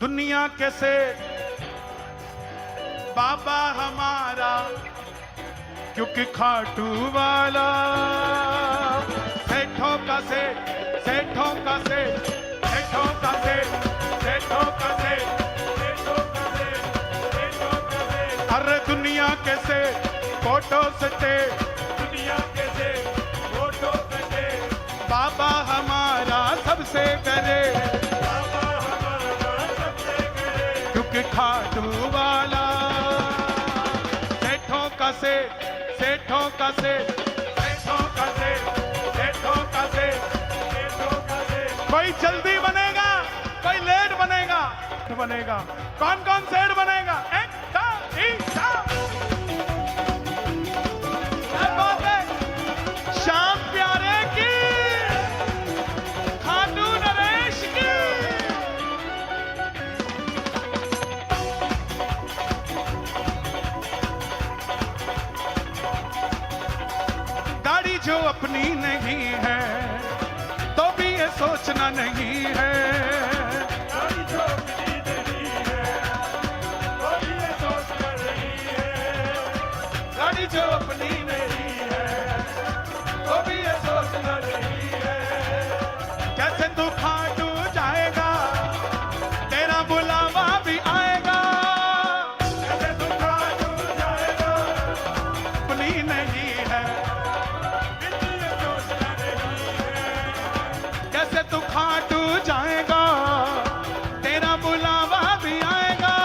दुनिया कैसे बाबा हमारा, क्योंकि खाटू वाला सेठों का सेठ, सेठों का सेठ, सेठों का सेठ, सेठों का सेठ, सेठों का सेठ, सेठों का सेठ। अरे दुनिया कैसे फोटो सटे, दुनिया कैसे फोटो सटे, बाबा हमारा सबसे करे, बाबा हमारा सबसे करे, क्योंकि खाटू वाला सेठों का सेठ, सेठों का सेठ, सेठों का सेठ, सेठों का सेठ, सेठों का सेठ। कोई जल्दी बनेगा, कोई लेट बनेगा, बनेगा। कौन कौन सेठ बनेगा? एक दो तीन चार। क्या बात है? श्याम प्यारे की, खाटू नरेश की। गाड़ी जो अपनी नहीं है तो भी ये सोचना नहीं है, गाड़ी जो अपनी नहीं है तो भी ये सोचना नहीं है, गाड़ी जो अपनी नहीं है तो भी ये सोचना नहीं है। कैसे तू खाटू जाएगा, तेरा बुलावा भी आएगा, कैसे तू खाटू जाएगा, अपनी नहीं है, कैसे तू खाटू जाएगा, तेरा बुलावा भी आएगा,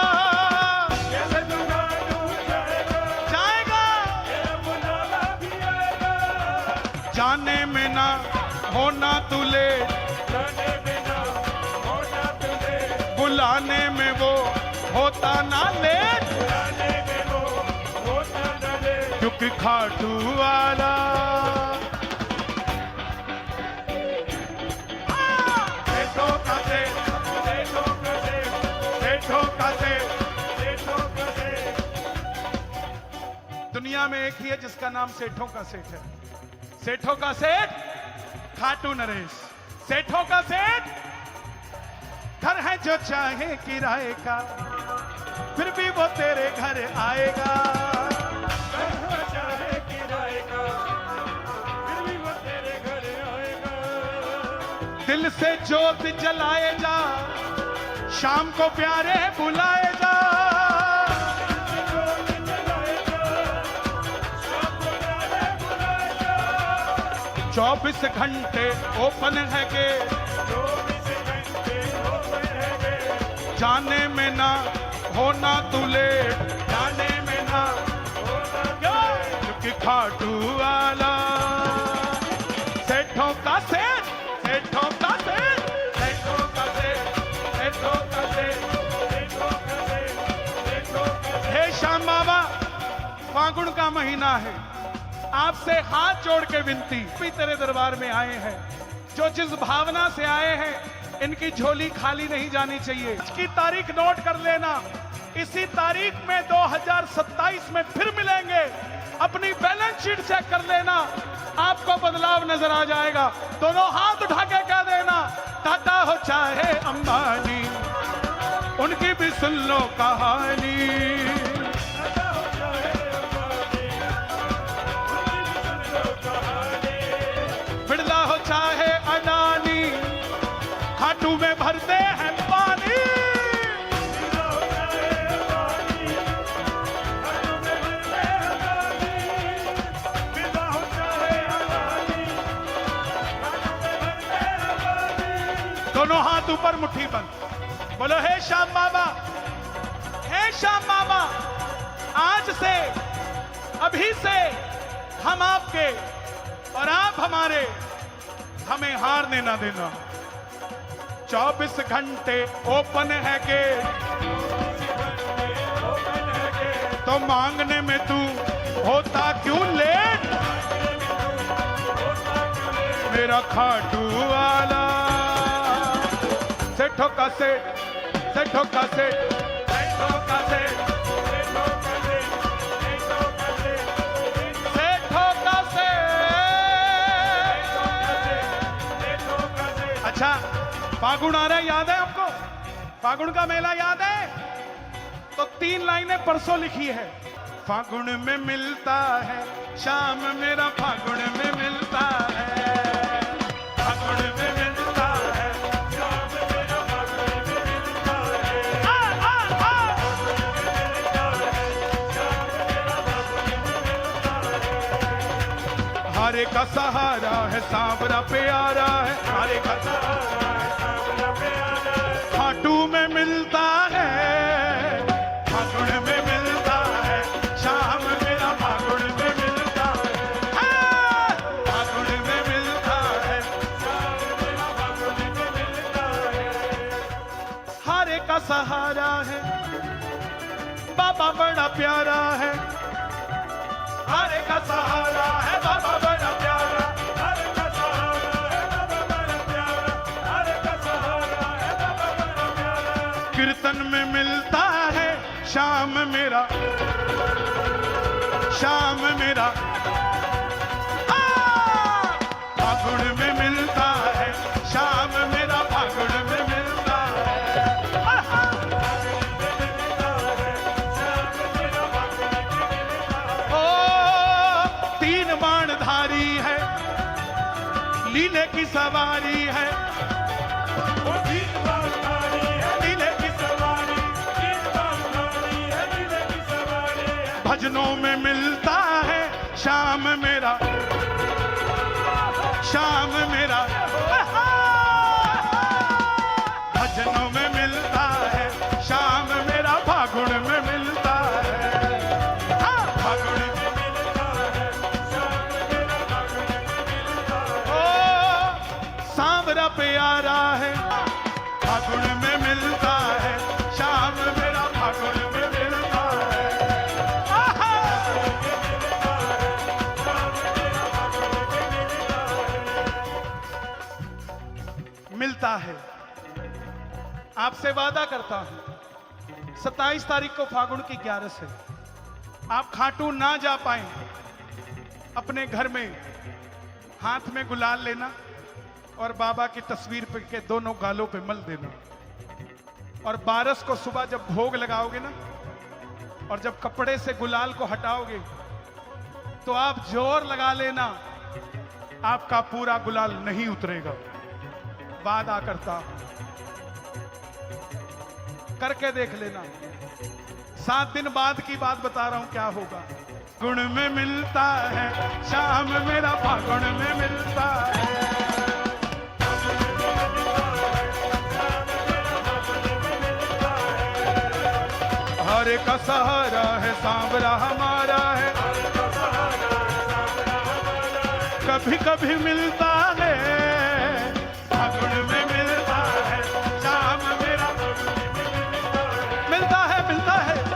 कैसे तू खाटू जाएगा, जाएगा, तेरा बुलावा भी आएगा। जाने में ना होना तुले, जाने में ना होना तुले, बुलाने में वो होता ना लेट, बुलाने में वो होता ना लेट, क्योंकि खाटू वाला सेठों का सेठ, सेठों का सेठ, सेठों का सेठ, सेठों का सेठ। दुनिया में एक ही है जिसका नाम सेठों का सेठ है। सेठों का सेठ खाटू नरेश। सेठों का सेठ घर है जो चाहे किराए का, फिर भी वो तेरे घर आएगा, घर है चाहे किराए का, फिर भी वो तेरे घर आएगा। दिल से जोत जलाए जा, शाम को प्यारे बुलाए जा, 24 घंटे ओपन है के, 24 घंटे ओपन है के, जाने में ना होना तुले, जाने में ना होना तुले, क्योंकि खाटू वाला सेठों का सेठ, सेठों का सेठ, सेठों का सेठ, सेठों का सेठ, सेठों का सेठ, सेठों का सेठ। हे श्याम बाबा, फागुन का महीना है, आपसे हाथ जोड़ के विनती, भी तेरे दरबार में आए हैं, जो जिस भावना से आए हैं इनकी झोली खाली नहीं जानी चाहिए। इसकी तारीख नोट कर लेना, इसी तारीख में 2027 में फिर मिलेंगे, अपनी बैलेंस शीट चेक कर लेना, आपको बदलाव नजर आ जाएगा। दोनों हाथ उठा के कह देना, टाटा हो चाहे अंबानी, उनकी भी सुन लो कहानी, बिरला हो चाहे अडानी, खाटू में भरते हैं पानी, बिरला हो चाहे अडानी, खाटू में भरते हैं पानी, बिरला हो चाहे अडानी, खाटू में भरते हैं पानी। दोनों हाथ ऊपर, मुट्ठी बंद, बोलो हे श्याम बाबा, हे श्याम बाबा, आज से, अभी से हम आपके और आप हमारे, हमें हारने ना देना। 24 घंटे ओपन है के, तो मांगने में तू होता क्यों लेट, मेरा खाटू वाला सेठों का सेठ, सेठों का सेठ, सेठों का सेठ, सेठों का सेठ, सेठों का सेठ, सेठों का सेठ। अच्छा, फागुन आ रहा है, याद है आपको? फागुन का मेला याद है? तो 3 लाइनें परसों लिखी है। फागुन में मिलता है शाम मेरा, फागुन में मिलता है, फागुन में मिलता है शाम मेरा, फागुन में मिलता है, हारे का सहारा है सांवरा प्यारा है, हारे का सहारा है सांवरा प्यारा है, खाटू में मिलता है, फागुन में मिलता है शाम मेरा, फागुन में मिलता है, फागुन में मिलता है शाम मेरा, फागुन में मिलता है, हारे का सहारा है बाबा बड़ा प्यारा है, हारे का सहारा है बाबा बड़ा प्यारा, हारे का सहारा है बाबा बड़ा प्यारा, हारे का सहारा है बाबा बड़ा प्यारा, कीर्तन में मिलता है शाम मेरा, शाम मेरा, फागुन में मिलता है शाम मेरा, फागुन में मिलता है, ओ 3 बाणधारी है, लीले की सवारी है, वो 3 बाणधारी है, लीले की सवारी, 3 बाणधारी है, लीले की सवारी है, भजनों में मिलता है शाम मेरा, शाम मेरा, भजनों में मिलता है शाम मेरा, फागुन में मिलता है, फागुन में मिलता है शाम मेरा, फागुन में मिलता है, ओ सांवरा प्यारा है, फागुन में मिलता है शाम मेरा, फागुन में मिलता है, मिलता है। आपसे वादा करता हूं 27 तारीख को फागुन की 11 से आप खाटू ना जा पाए, अपने घर में हाथ में गुलाल लेना और बाबा की तस्वीर पे के दोनों गालों पे मल देना, और 12 को सुबह जब भोग लगाओगे ना और जब कपड़े से गुलाल को हटाओगे तो आप जोर लगा लेना, आपका पूरा गुलाल नहीं उतरेगा। वादा करता हूं, करके देख लेना। 7 दिन बाद की बात बता रहा हूं क्या होगा। गुण में मिलता है शाम मेरा, फागुन में मिलता है, हारे का सहारा है सांवरा हमारा है, कभी कभी मिलता है, फागुन में मिलता है शाम मेरा, मिलता है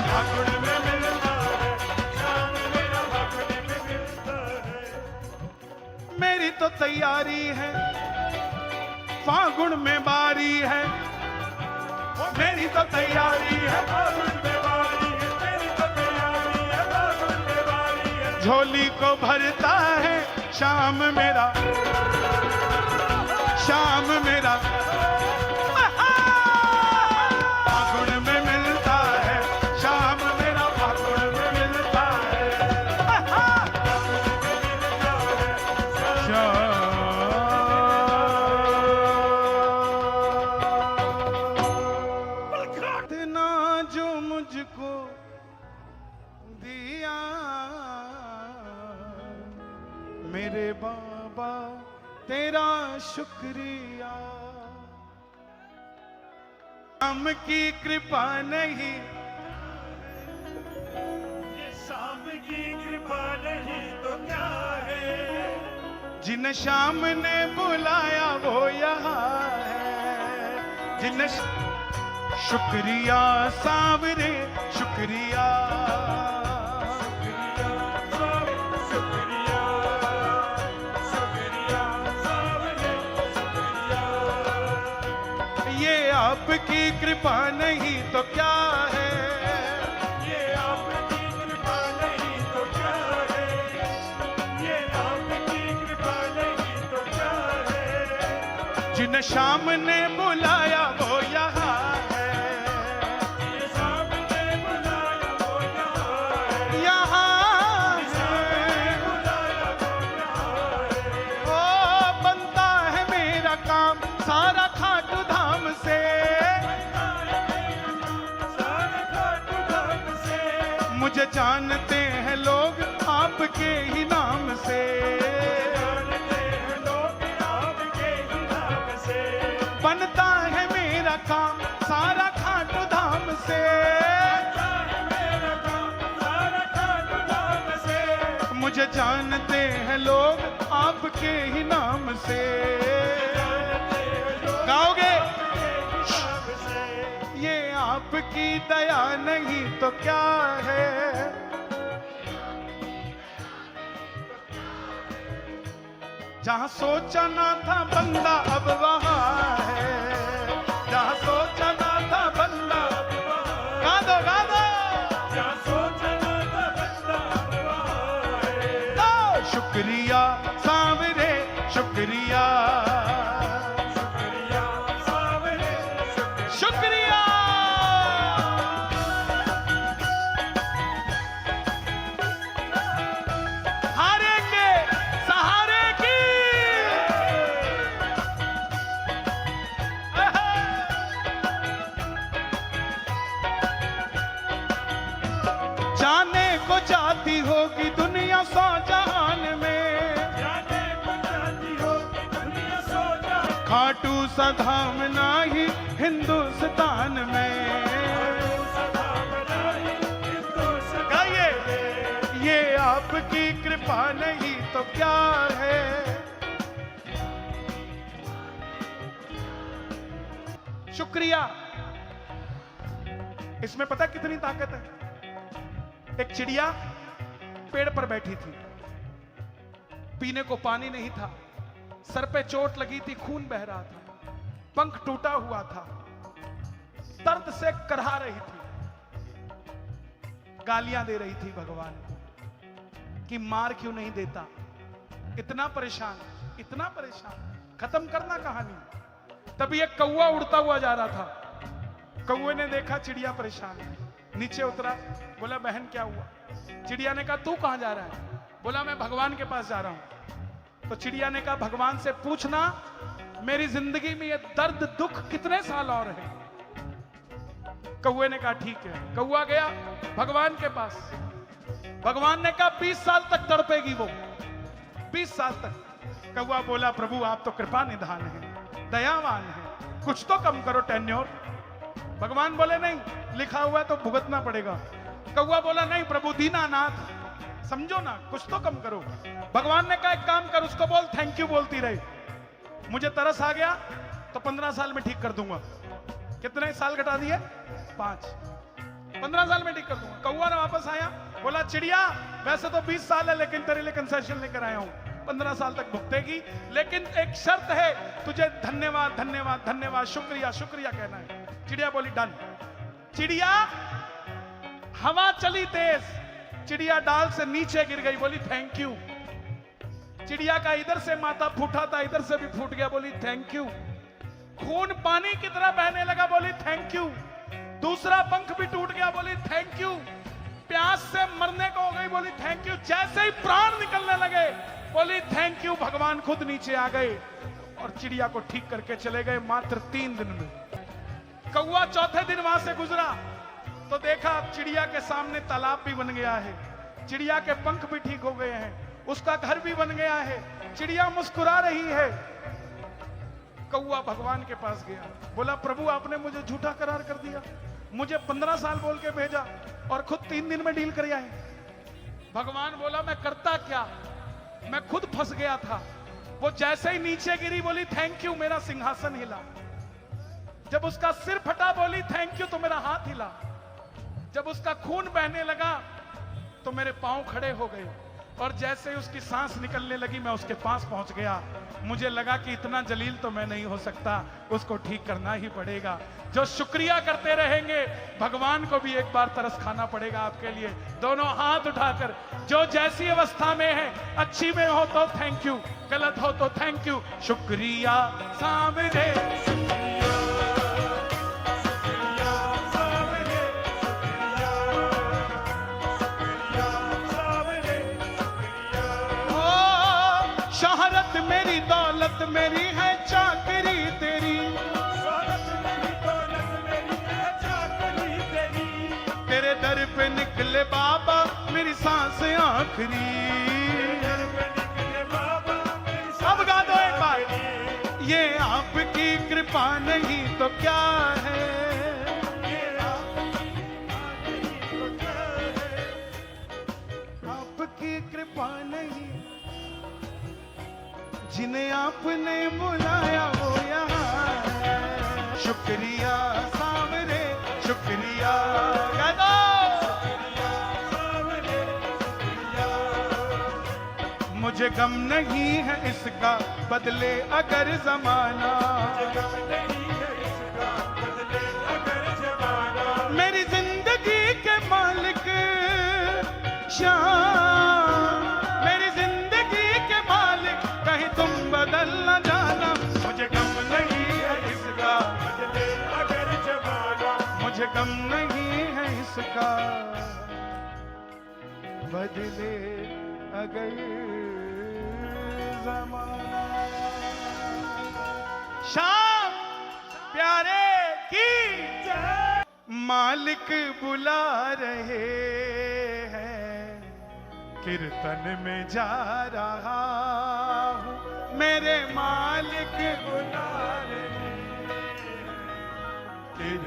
फागुन में मिलता है शाम मेरा, फागुन में मिलता है, मेरी तो तैयारी है फागुन में बारी है, मेरी तो तैयारी है फागुन में बारी है, मेरी तो तैयारी है फागुन में बारी है, झोली को भरता है शाम मेरा, शाम मेरा, फागुन में मिलता है शाम मेरा, फागुन में मिलता है, इतना जो मुझको दिया मेरे बाबा तेरा शुक्रिया, शाम की कृपा नहीं, ये शाम की कृपा नहीं तो क्या है, जिन शाम ने बुलाया वो यहाँ है, जिन शुक्रिया सांवरे शुक्रिया, आपकी कृपा नहीं तो क्या है, ये आपकी कृपा नहीं तो क्या है, ये आपकी कृपा नहीं तो क्या है, जिन शाम ने बुलाया वो यहाँ है, मुझे जानते हैं लोग आपके ही नाम से, जानते हैं लोग आपके ही नाम से। बनता है मेरा काम सारा खाटू धाम से, बनता है मेरा काम सारा खाटू धाम से। मुझे जानते हैं लोग आपके ही नाम से। जानते हैं लोग गाओगे? आपके ही नाम से। ये आपकी दया नहीं तो क्या है, जहां सोचा ना था बंदा अब वहां है, जहां सोचा ना था बंदा। गा दो गा दो। क्या सोचना था बंदा वहाँ है। ओ, शुक्रिया सांवरे शुक्रिया, शुक्रिया सावरे शुक्रिया। हारेंगे सहारे की। जाने को जाती होगी दुनिया सौ जहान में, जाने को जाती होगी दुनिया सो जा। खाटू सा धाम नाही हिंदुस्तान में। सदा बनाई हिंदुस्तान गाइए, में। ये आपकी कृपा नहीं तो क्या है। शुक्रिया। इसमें पता कितनी ताकत है। एक चिड़िया पेड़ पर बैठी थी, पीने को पानी नहीं था, सर पे चोट लगी थी, खून बह रहा था, पंख टूटा हुआ था, दर्द से करहा रही थी, गालियां दे रही थी भगवान को कि मार क्यों नहीं देता, इतना परेशान, इतना परेशान। खत्म करना कहानी। तभी एक कौवा उड़ता हुआ जा रहा था। कौवे ने देखा चिड़िया परेशान है, नीचे उतरा, बोला बहन क्या हुआ। चिड़िया ने कहा तू कहां जा रहा है। बोला मैं भगवान के पास जा रहा हूं। तो चिड़िया ने कहा भगवान से पूछना मेरी जिंदगी में ये दर्द दुख कितने साल और है। कौवे ने कहा ठीक है। कौवा गया भगवान के पास। भगवान ने कहा 20 साल तक तड़पेगी वो, 20 साल तक। कौवा बोला प्रभु आप तो कृपा निधान है, दयावान है, कुछ तो कम करो टेन्योर। भगवान बोले नहीं, लिखा हुआ है तो भुगतना पड़ेगा। कौवा बोला नहीं प्रभु दीनानाथ, समझो ना, कुछ तो कम करो। भगवान ने कहा एक काम कर, उसको बोल थैंक यू बोलती रही। मुझे तरस आ गया तो 15 साल में ठीक कर दूंगा। कितने साल घटा दिए? 5। 15 साल में ठीक कर दूंगा। कौवा ने वापस आया, बोला चिड़िया वैसे तो 20 साल है लेकिन तेरे लिए कंसेशन लेकर आया हूं, 15 साल तक भुगतेगी, लेकिन एक शर्त है, तुझे धन्यवाद धन्यवाद धन्यवाद शुक्रिया शुक्रिया कहना है। चिड़िया बोली डन। चिड़िया हवा चली तेज, चिड़िया डाल से नीचे गिर गई, बोली थैंक यू। चिड़िया का इधर से माथा फूटा था, इधर से भी फूट गया, बोली थैंक यू। खून पानी की तरह बहने लगा, बोली थैंक यू। दूसरा पंख भी टूट गया, बोली थैंक यू। प्यास से मरने को हो गई, बोली थैंक यू। जैसे ही प्राण निकलने लगे, बोली थैंक यू। भगवान खुद नीचे आ गए और चिड़िया को ठीक करके चले गए मात्र 3 दिन में। कौवा चौथे दिन वहां से गुजरा तो देखा चिड़िया के सामने तालाब भी बन गया है, चिड़िया के पंख भी ठीक हो गए हैं, उसका घर भी बन गया है, चिड़िया मुस्कुरा रही है। कौवा भगवान के पास गया, बोला प्रभु आपने मुझे झूठा करार कर दिया, मुझे 15 साल बोल के भेजा और खुद 3 दिन में डील कर आए। भगवान बोला मैं करता क्या, मैं खुद फंस गया था। वो जैसे ही नीचे गिरी, बोली थैंक यू, मेरा सिंहासन हिला। जब उसका सिर फटा, बोली थैंक यू, तो मेरा हाथ हिला। जब उसका खून बहने लगा तो मेरे पांव खड़े हो गए, और जैसे ही उसकी सांस निकलने लगी मैं उसके पास पहुंच गया। मुझे लगा कि इतना जलील तो मैं नहीं हो सकता, उसको ठीक करना ही पड़ेगा। जो शुक्रिया करते रहेंगे भगवान को भी एक बार तरस खाना पड़ेगा आपके लिए। दोनों हाथ उठाकर, जो जैसी अवस्था में है, अच्छी में हो तो थैंक यू, गलत हो तो थैंक यू, शुक्रिया सामने। शोहरत मेरी दौलत मेरी है, चाकरी तेरी, शोहरत मेरी दौलत मेरी है, चाकरी तेरी। तेरे दर पे निकले बाप आखिरी। जन्म निकले बाबा मेरी अब गा दो एक बार। आखिरी। ये आपकी कृपा नहीं तो क्या है, ये आपकी कृपा नहीं तो क्या है। आपकी कृपा नहीं। जिन्हें आपने बुलाया वो यहाँ है। शुक्रिया सावरे शुक्रिया। गा दो। सावरे शुक्रिया। मुझे गम नहीं है इसका बदले अगर जमाना, गम नहीं है इसका बदले अगर जमाना। मेरी जिंदगी के मालिक शाम, मेरी जिंदगी के मालिक कहीं तुम बदल न जाना। मुझे गम नहीं है इसका, बदले अगर जमाना। मुझे गम नहीं है इसका बदले अगर जमाना। शाम प्यारे की जय। मालिक बुला रहे हैं, कीर्तन में जा रहा हूँ। मेरे मालिक बुला रहे हैं, कीर्तन